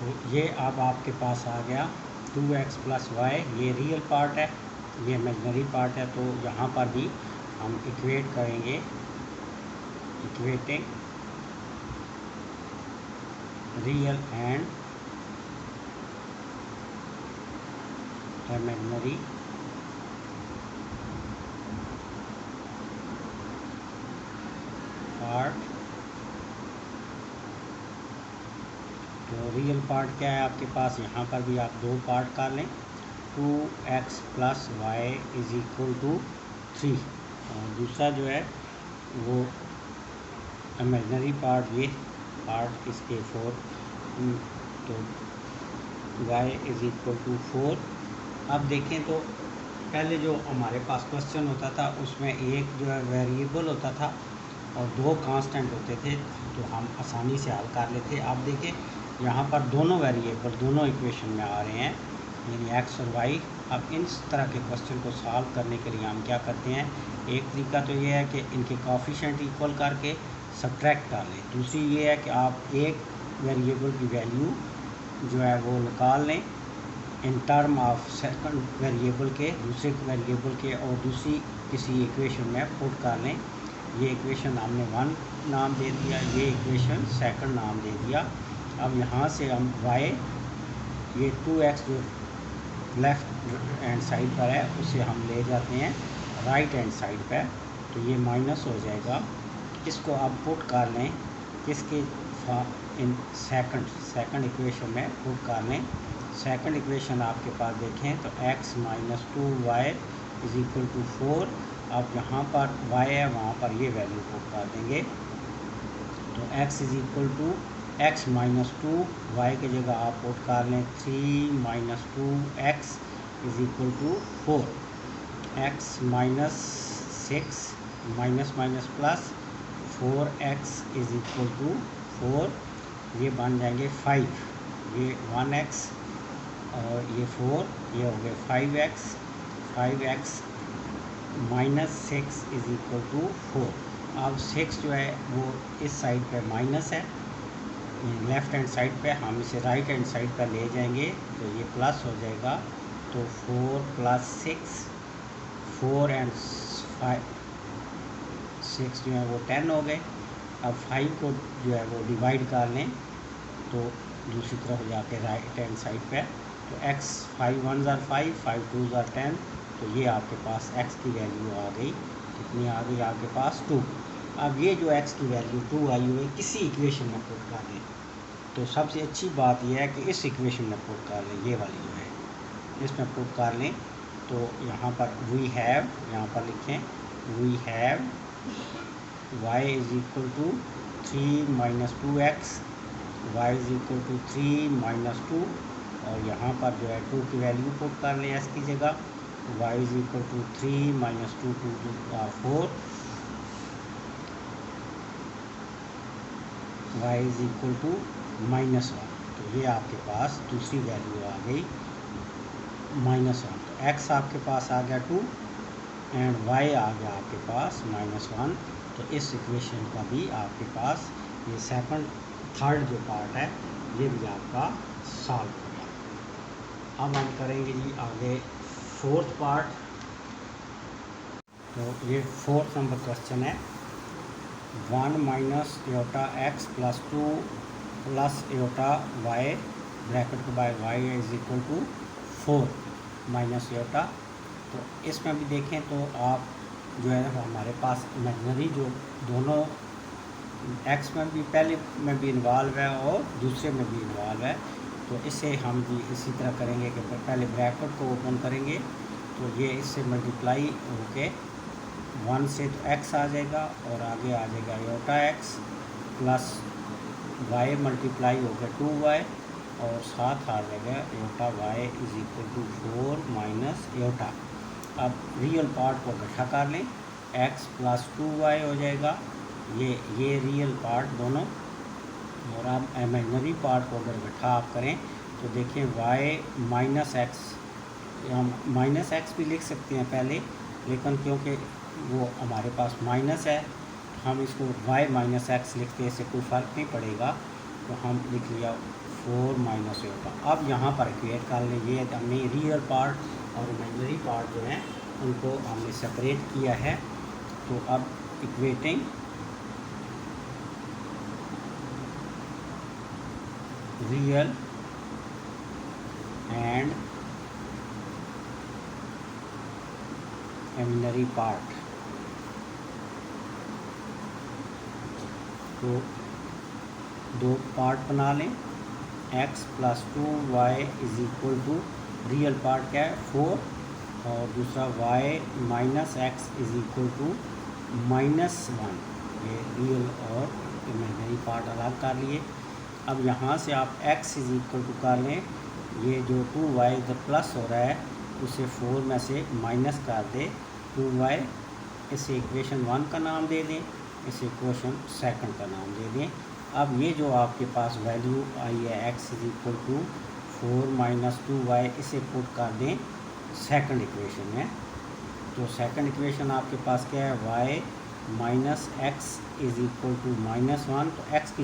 तो ये अब आपके पास आ गया 2x प्लस वाई, ये रियल पार्ट है, ये इमेजनरी पार्ट है। तो यहाँ पर भी हम इक्वेट करेंगे, equating real and imaginary part. तो रियल पार्ट क्या है आपके पास, यहाँ पर भी आप दो पार्ट कर लें, 2x plus Y is equal to 3, और दूसरा जो है वो इमेजनरी पार्ट, ये पार्ट इसके 4, तो y इज इक्वल टू 4। अब देखें तो पहले जो हमारे पास क्वेश्चन होता था उसमें एक जो है वेरिएबल होता था और दो कांस्टेंट होते थे, तो हम आसानी से हल कर लेते। अब देखें यहाँ पर दोनों वेरिएबल दोनों इक्वेशन में आ रहे हैं, यानी x और y। अब इस तरह के क्वेश्चन को सॉल्व करने के लिए हम क्या करते हैं, एक तरीका तो ये है कि इनके कोएफिशिएंट इक्वल करके सब्ट्रैक्ट कर लें, दूसरी ये है कि आप एक वेरिएबल की वैल्यू जो है वो निकाल लें in term of second variable के, दूसरे वेरिएबल के, और दूसरी किसी इक्वेशन में पुट कर लें। ये इक्वेशन हमने 1 नाम दे दिया, ये इक्वेशन सेकंड नाम दे दिया। अब यहाँ से हम y, ये 2x जो लेफ़्ट हैंड साइड पर है उसे हम ले जाते हैं राइट हैंड साइड पर, तो ये माइनस हो जाएगा। इसको आप पुट कर लें किसके, इन सेकंड इक्वेशन में पुट कर लें। सेकंड इक्वेशन आपके पास देखें तो x minus 2y is equal to 4। अब यहाँ पर y है, वहाँ पर ये वैल्यू पुट कर देंगे, तो x is equal to x minus 2, y की जगह आप पुट कर लें 3 minus 2x is equal to 4, x minus 6 minus minus plus 4x is equal to 4, ये बन जाएंगे 5, ये 1x और ये 4, ये हो गए 5x, 5x minus 6 is equal to 4। अब 6 जो है वो इस साइड पे माइनस है, लेफ़्ट हैंड साइड पे, हम इसे राइट हैंड साइड पर ले जाएंगे तो ये प्लस हो जाएगा, तो 4 प्लस 6, 4 एंड 6 जो है वो 10 हो गए। अब 5 को जो है वो डिवाइड कर लें तो दूसरी तरफ जाके राइट हैंड साइड पे, तो x 5 1 ज़ार 5, 5 2 ज़ार 10, तो ये आपके पास x की वैल्यू आ गई, कितनी आ गई आपके पास 2। अब ये जो x की वैल्यू 2 आई हुई किसी इक्वेशन में पुट कर दें, तो सबसे अच्छी बात यह है कि इस इक्वेशन में पुट कर लें, ये वाली जो है इसमें पुट कर लें। तो यहाँ पर वी हैव, यहाँ पर लिखें we have y is equal to 3 minus 2x, y is equal to 3 minus 2, और यहाँ पर जो है 2 की वैल्यू पुट कर लें s की जगह, y is equal to 3 minus 2 2 4, y is equal to -1, तो ये आपके पास दूसरी वैल्यू आ गई -1। तो x आपके पास आ गया 2 एंड y आ गया आपके पास -1। तो इस इक्वेशन का भी आपके पास ये सेकंड थर्ड जो पार्ट है ये भी आपका सॉल्व हो गया। अब हम करेंगे जी आगे फोर्थ पार्ट। तो ये फोर्थ नंबर क्वेश्चन है, 1 माइनस एटा x प्लस 2 प्लस एटा y ब्रैकेट को by y is equal to 4 minus एटा। तो इसमें भी देखें तो आप जो है हमारे पास इमेजनरी जो दोनों x में भी पहले में भी इन्वॉल्व है और दूसरे में भी इन्वॉल्व है, तो इसे हम भी इसी तरह करेंगे कि पहले ब्रैकेट को ओपन करेंगे तो ये इससे मल्टीप्लाई होके 1 से तो x आ जाएगा और आगे आ जाएगा एटा x प्लस y मल्टीप्लाई होकर 2y और साथ आ जाएगा एटा y is equal to 4 minus एटा। अब रियल पार्ट को इकट्ठा कर लें, x प्लस 2y हो जाएगा, ये रियल पार्ट दोनों, और अब इमेजनरी पार्ट को अगर इकट्ठा आप करें तो देखें y माइनस एक्स, हम माइनस एक्स भी लिख सकते हैं पहले, लेकिन क्योंकि वो हमारे पास माइनस है हम इसको y माइनस एक्स लिखते हैं, इससे कोई फ़र्क नहीं पड़ेगा, तो हम लिख लिया 4 माइनस एटा। अब यहाँ पर इक्वेट कर लें, ये हमने रियल पार्ट और इमेजिनरी पार्ट जो है उनको हमने सेपरेट किया है। तो अब equating real and imaginary part, तो दो पार्ट बना लें। x plus 2y is equal to real part क्या है 4 और दूसरा y minus X is equal to -1। ये रियल और इमेजिनरी पार्ट अलग कर लिए। अब यहाँ से आप x इज इक्वल टू कर लें, ये जो 2y इधर प्लस हो रहा है उसे 4 में से माइनस कर दे 2y, इसे इक्वेशन 1 का नाम दे दें, इसे इक्वेशन 2 का नाम दे दें। अब ये जो आपके पास वैल्यू आई है x is equal to 4 minus 2y, इसे पुट कर दें सेकंड इक्वेशन में। तो सेकंड इक्वेशन आपके पास क्या है y minus X is equal to -1, तो x की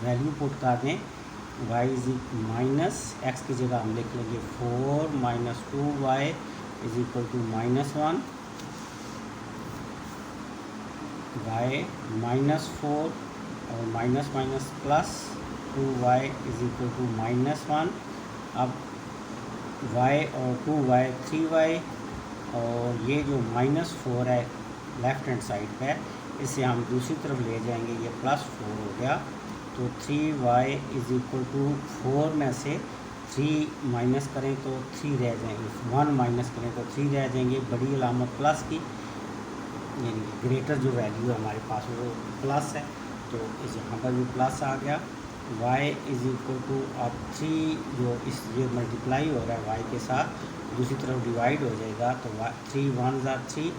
वैल्यू पुट कर दें, y इज माइनस एक्स की जगह हम लिख लेंगे 4 minus 2y is equal to -1, y -4 और minus minus plus 2y is equal to -1। अब y और 2y 3y, और ये जो -4 है लेफ़्ट हैंड साइड पे, इसे हम दूसरी तरफ ले जाएंगे, ये +4 हो गया। तो 3y इज इक्वल टू 4 में से 3 माइनस करें तो 3 रह जाएंगे, 1 माइनस करें तो 3 रह जाएंगे, बड़ी अलामत प्लस की, यानी ग्रेटर जो वैल्यू है हमारे पास वो प्लस है, तो इस यहाँ पर भी प्लस आ गया। y इज इक्वल टू अब 3 जो इस ये मल्टीप्लाई हो रहा है y के साथ, दूसरी तरफ डिवाइड हो जाएगा, तो 3 1 ज़ा 3,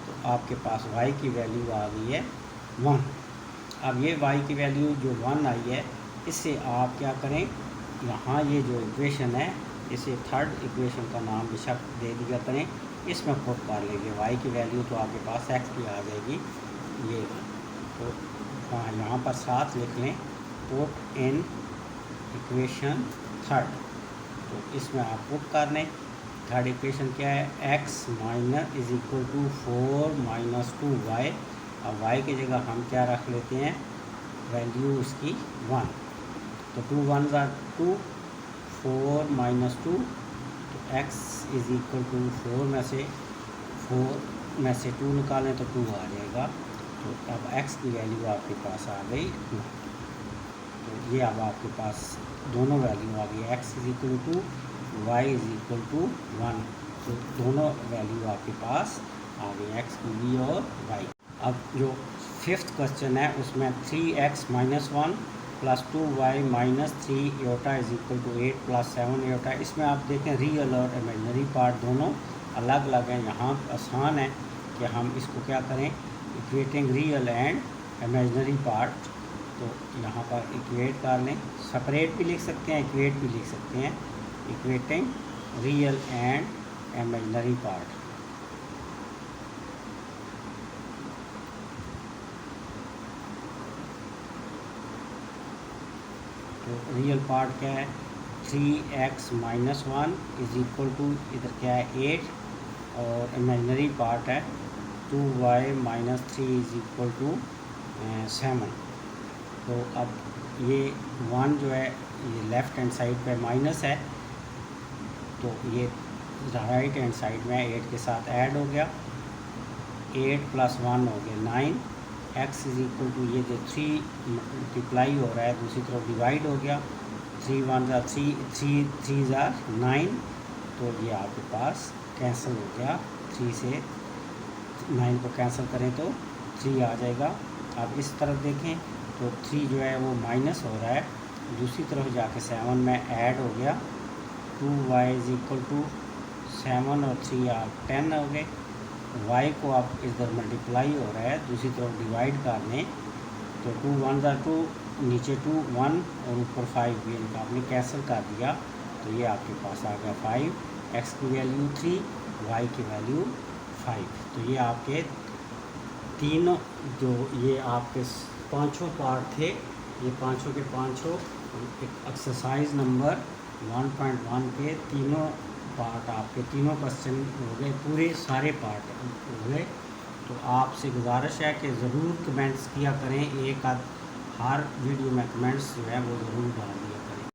तो आपके पास y की वैल्यू आ गई है 1। अब ये y की वैल्यू जो 1 आई है, इससे आप क्या करें, यहाँ ये जो इक्वेशन है इसे थर्ड इक्वेशन का नाम बेशक दे दिया करें, इसमें पुट कर लेंगे y की वैल्यू, तो आपके पास x की आ जाएगी ये। तो हाँ, यहाँ पर साथ लिख लें पुट इन इक्वेशन थर्ड, तो इसमें आप पुट कर लें। थर्ड इक्वेशन क्या है, x minus is equal to 4 minus 2y। अब y की जगह हम क्या रख लेते हैं, वैल्यू उसकी 1, तो 2 1 ज़ा 2, 4 माइनस 2, तो x इज इक्वल टू 4 में से 2 निकालें तो 2 आ जाएगा। तो अब x की वैल्यू आपके पास आ गई 2। तो ये अब आपके पास दोनों वैल्यू आ गई, x is equal to y is equal to 1, तो दोनों वैल्यू आपके पास आ गई, x की भी और y। अब जो फिफ्थ क्वेश्चन है उसमें 3x minus 1 plus 2y minus 3 iota is equal to 8 plus 7 iota. इसमें आप देखें रियल और इमेजिनरी पार्ट दोनों अलग अलग हैं। यहाँ आसान है कि हम इसको क्या करें, equating real and imaginary part, तो यहाँ पर इक्वेट कर लें, सेपरेट भी लिख सकते हैं, इक्वेट भी लिख सकते हैं, equating real and imaginary part. तो रियल पार्ट क्या है, 3x minus 1 is equal to इधर क्या है 8, और इमेजिनरी पार्ट है 2y minus 3 is equal to 7। तो अब ये 1 जो है ये लेफ़्ट हैंड साइड पे माइनस है, तो ये राइट हैंड साइड में 8 के साथ ऐड हो गया, 8 प्लस 1 हो गया 9, x इज इक्वल टू ये जो 3 मल्टीप्लाई हो रहा है दूसरी तरफ डिवाइड हो गया, 3 1 ज़ा 3, 3 ज़ा 9, तो ये आपके पास कैंसिल हो गया, 3 से 9 को कैंसिल करें तो 3 आ जाएगा। अब इस तरफ देखें तो 3 जो है वो माइनस हो रहा है, दूसरी तरफ जाके 7 में ऐड हो गया, 2y इज इक्वल टू 7 और 3 आप 10 हो गए। y को आप इधर मल्टीप्लाई हो रहा है दूसरी तरफ डिवाइड कर लें, तो 2 1 ज़ा 2, नीचे 2 1 और ऊपर 5 भी इनका आपने कैंसिल कर दिया, तो ये आपके पास आ गया 5, x की वैल्यू 3, y की वैल्यू 5। तो ये आपके तीनों जो ये आपके पांचों पार्ट थे, ये पांचों के पांचों एक्सरसाइज नंबर 1.1 के तीनों पार्ट आपके तीनों क्वेश्चन हो गए, पूरे सारे पार्ट हो गए। तो आपसे गुजारिश है कि ज़रूर कमेंट्स किया करें, एक आध हर वीडियो में कमेंट्स जो है वो ज़रूर डाल दिया करें।